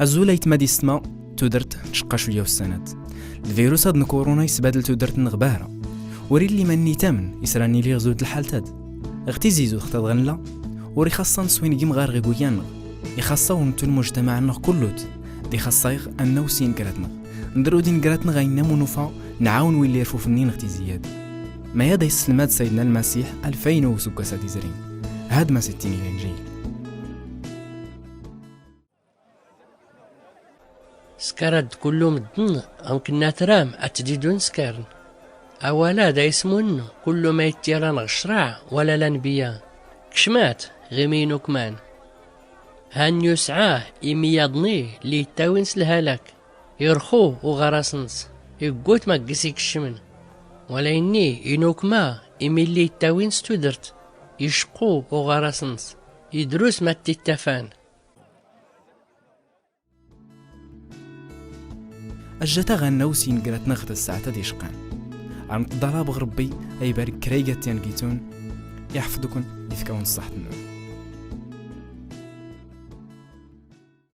الزوليت مادي السما تودرت تشقى شويه والسنات الفيروس هاد كورونا يسبادل تودرت نغباره وري اللي ماني تامن يسراني لي غزوت الحالتاد اختي زيزو اختاد غنلا وري خاصه نسوين كيم غير غيكويان يخاصه ونتو المجتمع نغ كلوت دي خاصايغ انو سين كراتنا ندرو دين كراتنا غينامو نوفا نعاون ويلي يرفو فنين اختي زياد ما يدا يسلمات سيدنا المسيح 2000 وسكاسة ديزرين هاد ما 60 جاي سكرد كلهم الدن أم كنا ترام أتجدون سكرن أولا دا يسمونه كل ما يتيران غشراع ولا لنبيا كشمات غمينو كمان هان يسعاه إمي يضني لي تاوينس الهلاك يرخو وغراسنس يقوت ما قسيك الشمن ولا إني إنوك ما إمي لي تاوينس تدرت يشقو وغراسنس يدروس ما تتفان الجتا غناو سين قراتنا خد الساعة دي شقان عن الضراب غربي أي بارك كريقات ينقيتون يحفظكن يفكاون الصحة النوم